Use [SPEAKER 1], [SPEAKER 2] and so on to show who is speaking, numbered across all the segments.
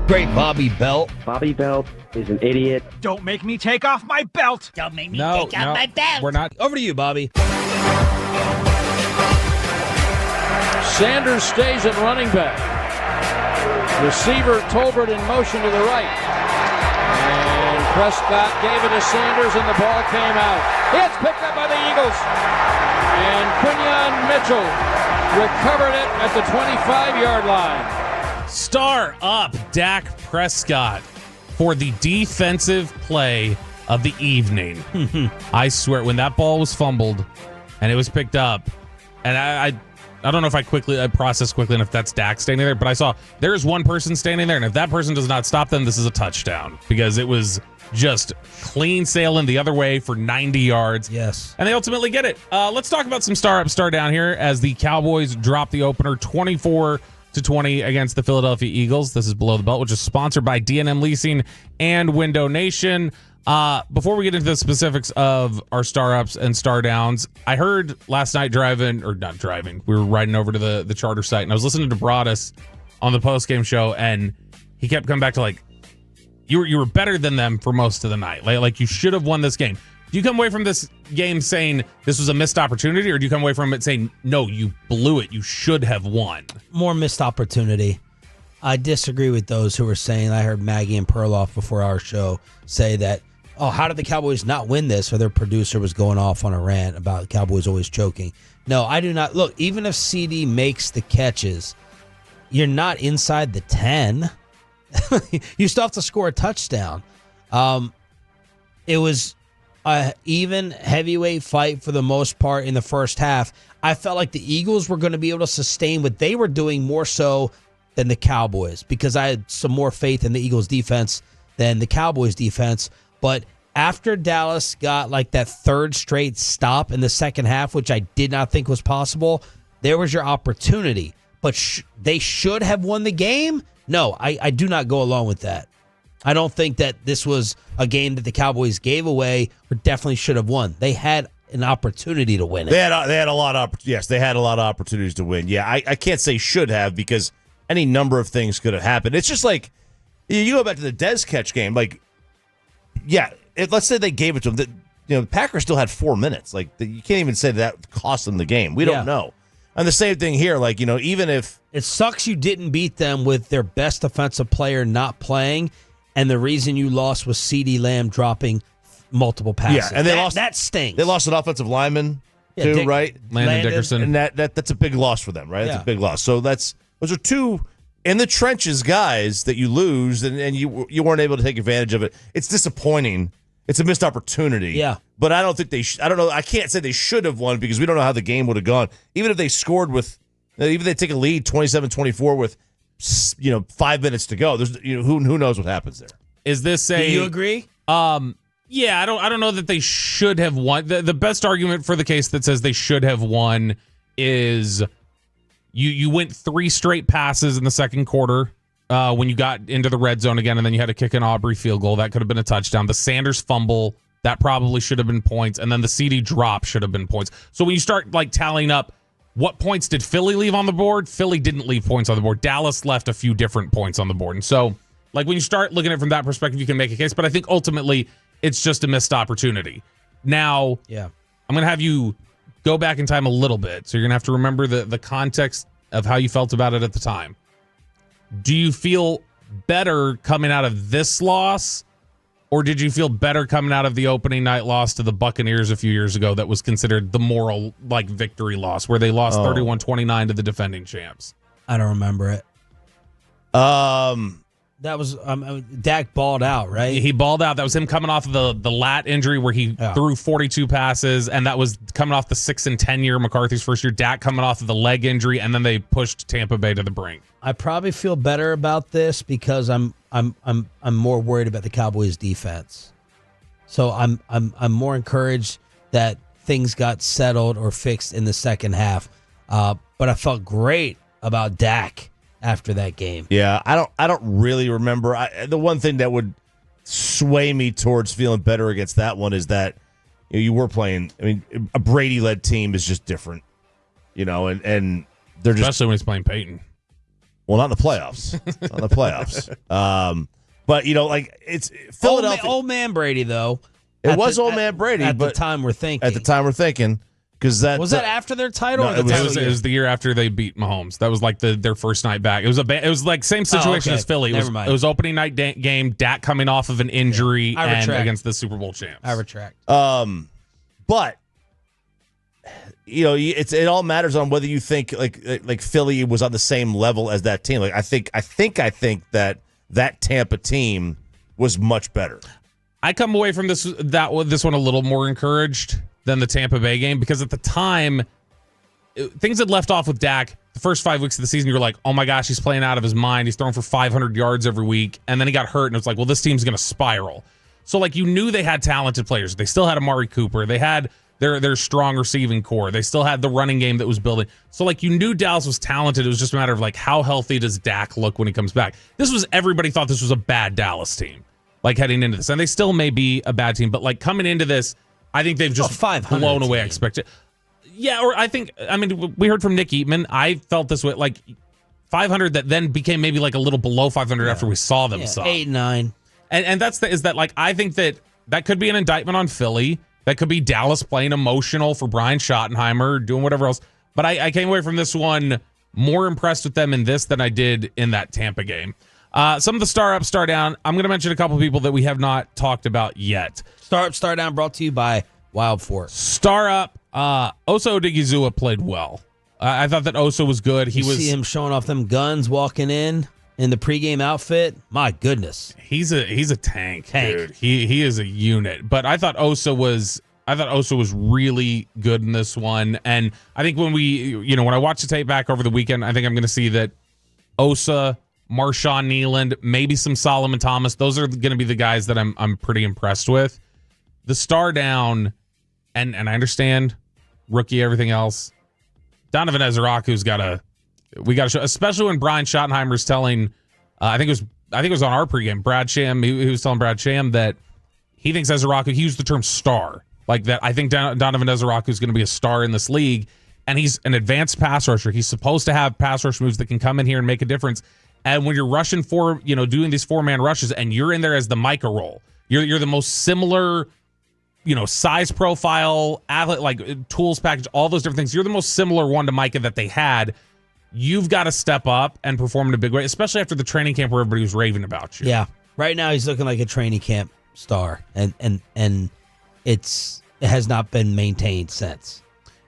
[SPEAKER 1] Great Bobby Belt.
[SPEAKER 2] Bobby Belt is an idiot.
[SPEAKER 3] Don't make me take off my belt.
[SPEAKER 4] Don't make me take off my belt.
[SPEAKER 1] We're not. Over to you, Bobby.
[SPEAKER 5] Sanders stays at running back. Receiver Tolbert in motion to the right. And Prescott gave it to Sanders, and the ball came out. It's picked up by the Eagles. And Quinyon Mitchell recovered it at the 25-yard line.
[SPEAKER 6] Star up Dak Prescott for the defensive play of the evening. I swear, when that ball was fumbled and it was picked up, and I don't know if I processed quickly enough if that's Dak standing there, but I saw there is one person standing there, and if that person does not stop them, this is a touchdown because it was just clean sailing the other way for 90 yards.
[SPEAKER 1] Yes.
[SPEAKER 6] And they ultimately get it. Let's talk about some star up, star down here as the Cowboys drop the opener 24-20 against the Philadelphia Eagles. This is Below the Belt, which is sponsored by D&M Leasing and Window Nation. Before we get into the specifics of our star ups and star downs, I heard last night we were riding over to the charter site, and I was listening to Broadus on the postgame show, and he kept coming back to you were better than them for most of the night. Like you should have won this game. Do you come away from this game saying this was a missed opportunity, or do you come away from it saying, no, you blew it, you should have won?
[SPEAKER 7] More missed opportunity. I disagree with those who were saying, I heard Maggie and Perloff before our show say that, oh, how did the Cowboys not win this? Or their producer was going off on a rant about the Cowboys always choking. No, I do not. Look, even if CD makes the catches, you're not inside the 10. You still have to score a touchdown. It was an even heavyweight fight for the most part in the first half. I felt like the Eagles were going to be able to sustain what they were doing more so than the Cowboys because I had some more faith in the Eagles defense than the Cowboys defense. But after Dallas got like that third straight stop in the second half, which I did not think was possible, there was your opportunity. But they should have won the game? No, I do not go along with that. I don't think that this was a game that the Cowboys gave away or definitely should have won. They had an opportunity to win it.
[SPEAKER 8] They had a lot of opportunities to win. Yeah, I can't say should have because any number of things could have happened. It's just like you go back to the Dez catch game. Like, yeah, let's say they gave it to them. The Packers still had 4 minutes. Like you can't even say that cost them the game. We don't know. And the same thing here. Like even if
[SPEAKER 7] it sucks you didn't beat them with their best offensive player not playing. And the reason you lost was CeeDee Lamb dropping multiple passes.
[SPEAKER 8] Yeah, and
[SPEAKER 7] that stings.
[SPEAKER 8] They lost an offensive lineman too, right?
[SPEAKER 6] Landon Dickerson.
[SPEAKER 8] And that's a big loss for them, right? That's a big loss. So those are two in the trenches guys that you lose, and you weren't able to take advantage of it. It's disappointing. It's a missed opportunity.
[SPEAKER 7] Yeah.
[SPEAKER 8] But I don't think I don't know. I can't say they should have won because we don't know how the game would have gone. Even if they scored even if they take a lead 27-24 with 5 minutes to go. There's who knows what happens there.
[SPEAKER 6] Is this
[SPEAKER 7] Do you agree?
[SPEAKER 6] Yeah, I don't know that they should have won. The best argument for the case that says they should have won is you went 3 straight passes in the second quarter when you got into the red zone again, and then you had to kick an Aubrey field goal. That could have been a touchdown. The Sanders fumble, that probably should have been points, and then the CD drop should have been points. So when you start tallying up, what points did Philly leave on the board? Philly didn't leave points on the board. Dallas left a few different points on the board. And so, when you start looking at it from that perspective, you can make a case. But I think ultimately it's just a missed opportunity. Now, I'm going to have you go back in time a little bit. So you're going to have to remember the context of how you felt about it at the time. Do you feel better coming out of this loss? Or did you feel better coming out of the opening night loss to the Buccaneers a few years ago that was considered the moral victory loss where they lost 31-29 to the defending champs?
[SPEAKER 7] I don't remember it. That was Dak balled out, right?
[SPEAKER 6] He balled out. That was him coming off of the lat injury where he threw 42 passes, and that was coming off the 6 and 10 year McCarthy's first year. Dak coming off of the leg injury, and then they pushed Tampa Bay to the brink.
[SPEAKER 7] I probably feel better about this because I'm more worried about the Cowboys defense. So I'm more encouraged that things got settled or fixed in the second half. But I felt great about Dak after that game.
[SPEAKER 8] Yeah, I don't really remember. The one thing that would sway me towards feeling better against that one is that you were playing. I mean, a Brady-led team is just different, and they're just
[SPEAKER 6] especially when he's playing Peyton.
[SPEAKER 8] Well, not in the playoffs. Not in the playoffs. But, like, it's Philadelphia.
[SPEAKER 7] Old man Brady, though.
[SPEAKER 8] It was old man Brady.
[SPEAKER 7] At
[SPEAKER 8] but
[SPEAKER 7] the time we're thinking.
[SPEAKER 8] At the time we're thinking. Was that
[SPEAKER 7] after their title?
[SPEAKER 8] No,
[SPEAKER 7] or the
[SPEAKER 6] It was the year after they beat Mahomes. That was like their first night back. It was like same situation as Philly.
[SPEAKER 7] Never mind.
[SPEAKER 6] It was opening night game. Dak coming off of an injury and
[SPEAKER 7] retract.
[SPEAKER 6] against the Super Bowl champs.
[SPEAKER 7] I retract.
[SPEAKER 8] But it all matters on whether you think like Philly was on the same level as that team. Like I think that Tampa team was much better.
[SPEAKER 6] I come away from this one a little more encouraged than the Tampa Bay game because at the time things had left off with Dak. The first 5 weeks of the season, you're like, oh my gosh, he's playing out of his mind. He's throwing for 500 yards every week, and then he got hurt, and it was like, well, this team's going to spiral. So like you knew they had talented players. They still had Amari Cooper. They had their strong receiving core. They still had the running game that was building. So like you knew Dallas was talented. It was just a matter of like how healthy does Dak look when he comes back. Everybody thought this was a bad Dallas team, like heading into this, and they still may be a bad team, but like coming into this, I think they've just blown away expected. Yeah, or we heard from Nick Eatman. I felt this way, like 500 that then became maybe like a little below 500 after we saw them.
[SPEAKER 7] 8, 9.
[SPEAKER 6] And I think that could be an indictment on Philly. That could be Dallas playing emotional for Brian Schottenheimer, doing whatever else. But I came away from this one more impressed with them in this than I did in that Tampa game. Some of the star up, star down. I'm going to mention a couple people that we have not talked about yet.
[SPEAKER 7] Star up, star down brought to you by Wild Force.
[SPEAKER 6] Star up, Osa Odigizua played well. I thought that Osa was good.
[SPEAKER 7] See him showing off them guns walking in the pregame outfit. My goodness.
[SPEAKER 6] He's a tank. Dude. He is a unit. But I thought Osa was really good in this one. And I think when I watch the tape back over the weekend, I think I'm going to see that Osa, Marshawn Nealand, maybe some Solomon Thomas. Those are going to be the guys that I'm pretty impressed with. The star down, and I understand rookie, everything else. Donovan Ezraku's we got to show, especially when Brian Schottenheimer's telling. I think it was on our pregame. Brad Sham, he was telling Brad Sham that he thinks Ezraku. He used the term star, like that. I think Donovan Ezraku is going to be a star in this league, and he's an advanced pass rusher. He's supposed to have pass rush moves that can come in here and make a difference. And when you're rushing doing these 4-man rushes, and you're in there as the Micah role, you're the most similar. Size profile, athlete, like tools package, all those different things. You're the most similar one to Micah that they had. You've got to step up and perform in a big way, especially after the training camp where everybody was raving about you.
[SPEAKER 7] Yeah. Right now he's looking like a training camp star, and it has not been maintained since.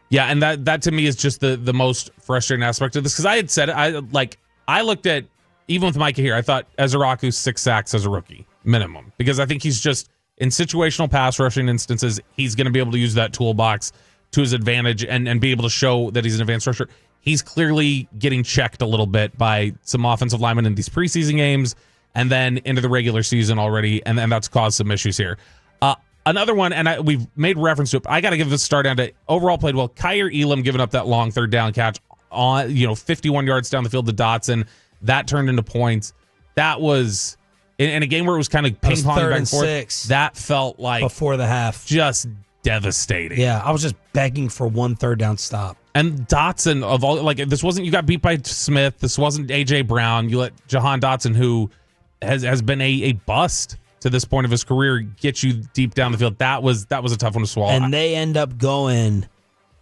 [SPEAKER 6] Yeah, and that to me is just the most frustrating aspect of this, because I had said I looked at, even with Micah here, I thought Ezraku 6 sacks as a rookie minimum, because I think he's just, in situational pass rushing instances, he's going to be able to use that toolbox to his advantage and be able to show that he's an advanced rusher. He's clearly getting checked a little bit by some offensive linemen in these preseason games and then into the regular season already, and that's caused some issues here. Another one, and we've made reference to it, I got to give this star down to overall played well. Kyer Elam giving up that long third down catch on 51 yards down the field to Dotson. That turned into points. That was... in a game where it was kind of ping-pong back and forth,
[SPEAKER 7] 6.
[SPEAKER 6] that felt like...
[SPEAKER 7] before the half.
[SPEAKER 6] Just devastating.
[SPEAKER 7] Yeah, I was just begging for one third down stop.
[SPEAKER 6] And Dotson, of all... this wasn't... You got beat by Smith. This wasn't A.J. Brown. You let Jahan Dotson, who has been a bust to this point of his career, get you deep down the field. That was a tough one to swallow.
[SPEAKER 7] And they end up going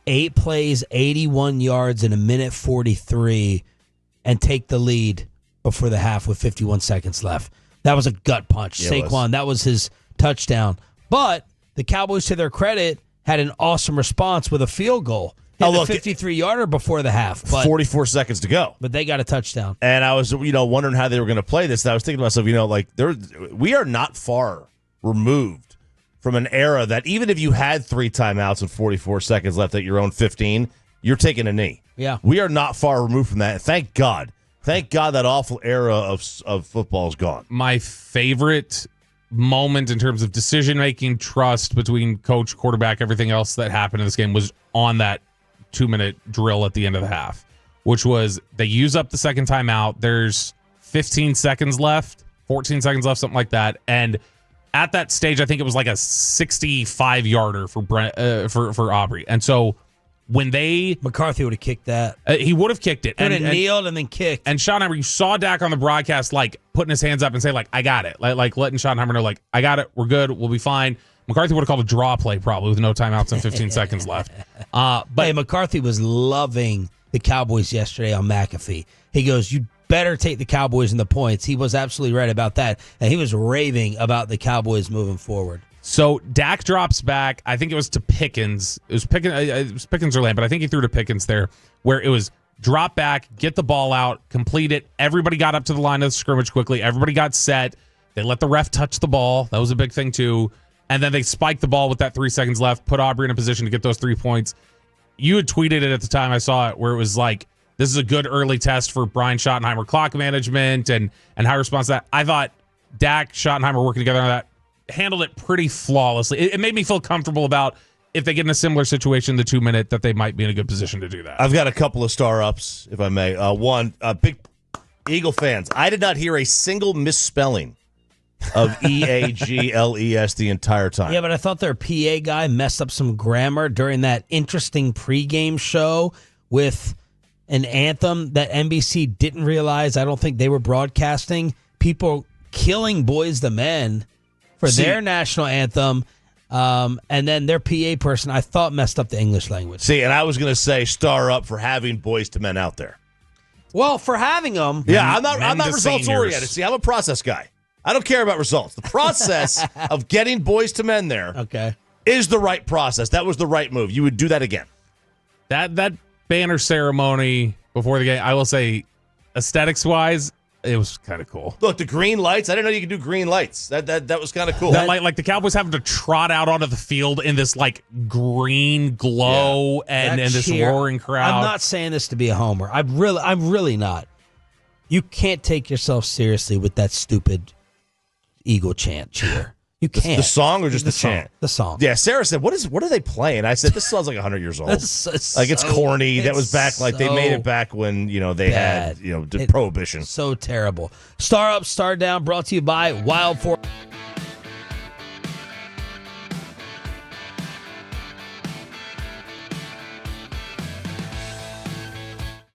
[SPEAKER 7] 8 plays, 81 yards in a minute 43, and take the lead before the half with 51 seconds left. That was a gut punch.
[SPEAKER 8] Yeah,
[SPEAKER 7] Saquon, that was his touchdown. But the Cowboys, to their credit, had an awesome response with a field goal. Hit the 53-yarder before the half. But
[SPEAKER 8] 44 seconds to go.
[SPEAKER 7] But they got a touchdown.
[SPEAKER 8] And I was, wondering how they were going to play this. And I was thinking to myself, we are not far removed from an era that even if you had 3 timeouts and 44 seconds left at your own 15, you're taking a knee.
[SPEAKER 7] Yeah.
[SPEAKER 8] We are not far removed from that. And thank God. Thank God that awful era of football is gone.
[SPEAKER 6] My favorite moment in terms of decision-making, trust between coach, quarterback, everything else that happened in this game was on that 2-minute drill at the end of the half, which was they use up the second timeout. There's 15 seconds left, 14 seconds left, something like that. And at that stage, I think it was like a 65-yarder for Aubrey. And so when they
[SPEAKER 7] McCarthy would have kicked that.
[SPEAKER 6] he would have kicked it
[SPEAKER 7] And kneeled and then kicked.
[SPEAKER 6] And Schottenheimer, you saw Dak on the broadcast like putting his hands up and say like, I got it, like letting Schottenheimer know like, I got it, we're good, we'll be fine. McCarthy would have called a draw play probably with no timeouts and 15 seconds left. But
[SPEAKER 7] hey, McCarthy was loving the Cowboys yesterday on McAfee. He goes, you better take the Cowboys in the points. He was absolutely right about that. And he was raving about the Cowboys moving forward.
[SPEAKER 6] So Dak drops back. I think it was to Pickens. It was Pickens or Lamb, but I think he threw to Pickens there, where it was drop back, get the ball out, complete it. Everybody got up to the line of scrimmage quickly. Everybody got set. They let the ref touch the ball. That was a big thing too. And then they spiked the ball with that 3 seconds left, put Aubrey in a position to get those 3 points. You had tweeted it at the time I saw it, where it was like, this is a good early test for Brian Schottenheimer clock management and how he responds to that. I thought Dak, Schottenheimer working together on that, handled it pretty flawlessly. It made me feel comfortable about if they get in a similar situation, the 2 minute, that they might be in a good position to do that.
[SPEAKER 8] I've got a couple of star ups, if I may. One, big Eagle fans. I did not hear a single misspelling of Eagles the entire time.
[SPEAKER 7] Yeah, but I thought their PA guy messed up some grammar during that interesting pregame show with an anthem that NBC didn't realize. I don't think they were broadcasting. People killing Boys the Men for their national anthem, and then their PA person, I thought, messed up the English language.
[SPEAKER 8] See, and I was going to say star up for having Boys to Men out there.
[SPEAKER 7] Well, for having them.
[SPEAKER 8] Yeah, I'm not results oriented. See, I'm a process guy. I don't care about results. The process of getting Boys to Men there is the right process. That was the right move. You would do that again.
[SPEAKER 6] That banner ceremony before the game, I will say, aesthetics-wise, it was kind of cool.
[SPEAKER 8] Look, the green lights. I didn't know you could do green lights. That was kind of cool.
[SPEAKER 6] Like the Cowboys having to trot out onto the field in this like green glow and this roaring crowd.
[SPEAKER 7] I'm not saying this to be a homer. I'm really not. You can't take yourself seriously with that stupid Eagle chant cheer. You can't.
[SPEAKER 8] The song or just the chant?
[SPEAKER 7] The song.
[SPEAKER 8] Yeah, Sarah said, what are they playing? I said, this sounds like 100 years old. It's corny. That was back, like they made it back when, they had, prohibition.
[SPEAKER 7] So terrible. Star up, star down, brought to you by Wild 4.